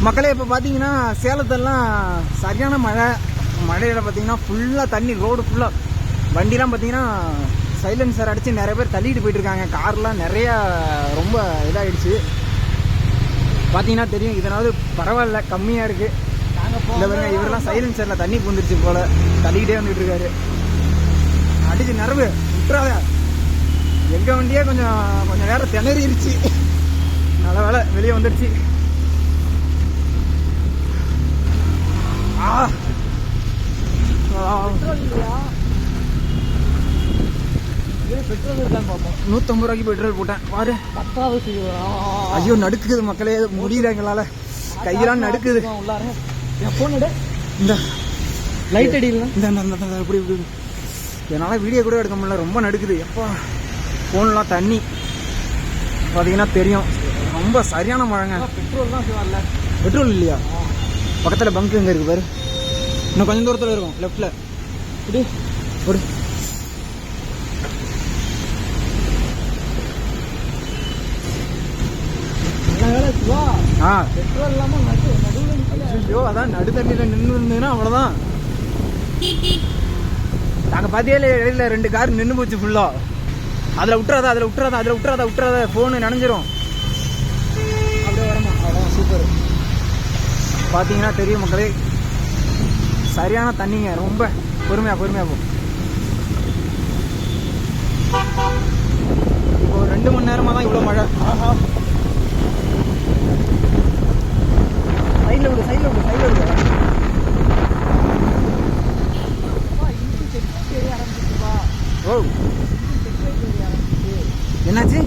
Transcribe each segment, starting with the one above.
மக்களே இப்போ பார்த்தீங்கன்னா சேலத்தெல்லாம் சரியான மழையில் பார்த்தீங்கன்னா ஃபுல்லாக தண்ணி, ரோடு ஃபுல்லாக வண்டிலாம் பார்த்தீங்கன்னா சைலன்சர் அடித்து நிறைய பேர் தள்ளிட்டு போயிட்டுருக்காங்க. கார்லாம் நிறையா ரொம்ப இதாகிடுச்சு. பார்த்தீங்கன்னா தெரியும், இதனாவது பரவாயில்ல, கம்மியாக இருக்குது. இல்லை பாருங்க, இவரெல்லாம் சைலன்சரில் தண்ணி பூந்துருச்சு போல், தள்ளிக்கிட்டே வந்துட்டு இருக்காரு. அடிச்சு நிறவு விட்டுறாத. எங்கள் வண்டியே கொஞ்சம் நேரம் திணறிடுச்சு. நல்ல வேலை வெளியே வந்துடுச்சு. பெட்ரோல் இருக்கான்னு பார்ப்போம். 150 ரூபாய்க்கு பெட்ரோல் போட்டேன் பாரு. 10வது. ஐயோ நடுக்குது மக்களே, முடியல எங்களால, கையெல்லாம் நடுக்குது. உள்ளார என் போன் எடு. இந்த லைட் அடிக்கலாம். இந்த இப்படி என்னால் வீடியோ கூட எடுக்க முடியல, ரொம்ப நடுக்குது. எப்பா ஃபோன்லாம் தண்ணி பார்த்தீங்கன்னா தெரியும், ரொம்ப சரியான மழைங்க. பெட்ரோல் தான் வரல. பெட்ரோல் இல்லையா? பக்கத்தில் பங்க் எங்கே இருக்குது பாரு, இன்னும் கொஞ்சம் தூரத்தில் இருக்கும், லெஃப்டில். இப்படி ஒரு பெட்ரோல் இல்லாமல் ஐயோ, அதான் நடு தண்ணியில் நின்று இருந்ததுன்னா அவ்வளோதான். நாங்கள் பார்த்தியாலே இடையில 2 கார் நின்று போச்சு ஃபுல்லாக. அதில் விட்டுறாத ஃபோனு நனைஞ்சிரும். அப்படியே வரமா, அவ்வளோதான். சூப்பர். பார்த்தீங்கன்னா தெரியும் மக்களே, சரியான தண்ணிங்க. ரொம்ப பொறுமையாக போ. இப்போ 2 மணி நேரமாக தான் இவ்வளோ மழை. சைடில் விடு. ஓ, என்னாச்சு?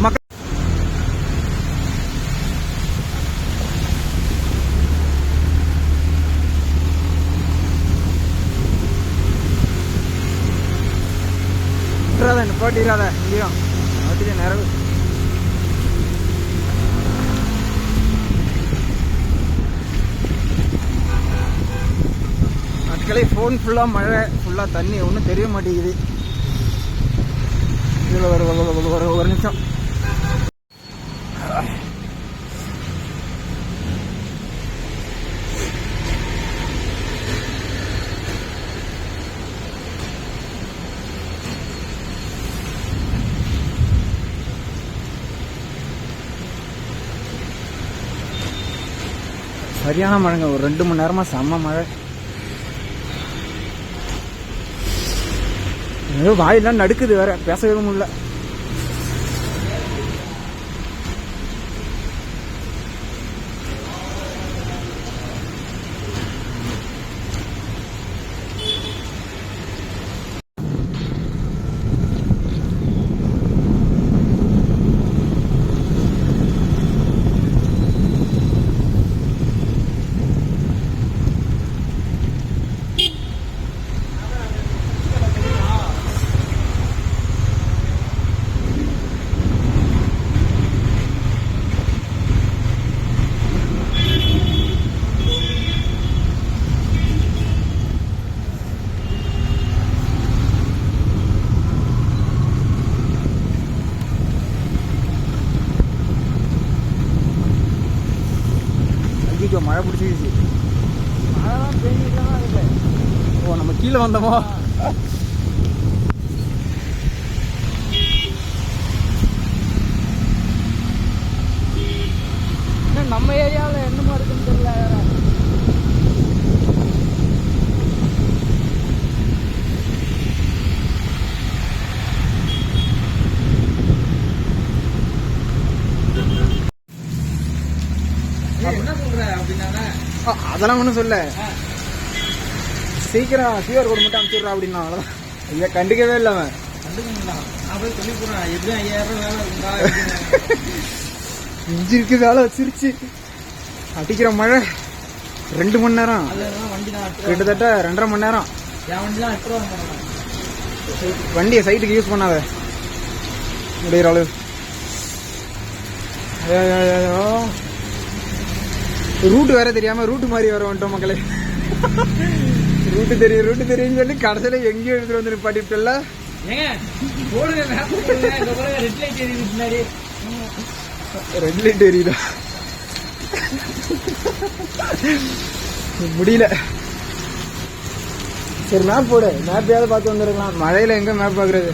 மக்கள் நிப்பாட்டிடாத, இங்கேயும் அதுக்கு நிறைவு. மக்களே ஃபோன் ஃபுல்லாக மழை, ஃபுல்லாக தண்ணி, ஒன்றும் தெரிய மாட்டேங்குது. இதில் ஒரு நிமிஷம். சரியான மழைங்க, ஒரு 2 மணி நேரமாக செம்ம மழை. ஏதோ வாயெல்லாம் நடுக்குது வேற, பேசவே முடியல. மழை பிடிச்சிருச்சு. மழைலாம் பெஞ்சிட்டு தான் இருக்கு. ஓ, நம்ம கீழே வந்தோமா? இன்னும் நம்ம ஏரியாவில் என்னமா இருக்குன்னு தெரியல. என்ன சொல்ற அப்படின்னா அதெல்லாம் ஒன்றும் சொல்ல, சீக்கிரம் QR கோட் மட்டும் அனுப்பிச்சுடுறா அப்படின்னா அவ்வளோதான். ஐயா கண்டுக்கவே இல்லை அவன். நான் போய் சொல்லி போடுறேன், எப்படியும் 5000 வேலை இருக்குண்டா. இன்ஜினுக்கு வேலை வச்சிருச்சு. அடிக்கிற மழை 2 மணி நேரம், வண்டி தான் கிட்டத்தட்ட 2.5 மணி நேரம். என் வண்டி தான் 8 ரூபா. வண்டியை சைட்டுக்கு யூஸ் பண்ணாத முடிகிற அளவு. ரூட் வேற தெரியாம ரூட் மாதிரி வர வந்துட்டோம் மக்களே. ரூட்டு தெரியும்னு சொல்லி கடைசியில் எங்கேயும் எடுத்துட்டு வந்து நிப்பாட்டிவிட்டல. ஏங்க போடுங்க மேப் போடுங்க. இந்த பாருங்க ரெட் லைட் எரியுது பின்னாடி. ரெட் லைட் எரியுதா? முடியல. சரி மேப் போடு, மேப்பையாவது பார்த்து வந்துருக்கலாம். மழையில எங்க மேப் பார்க்கறது?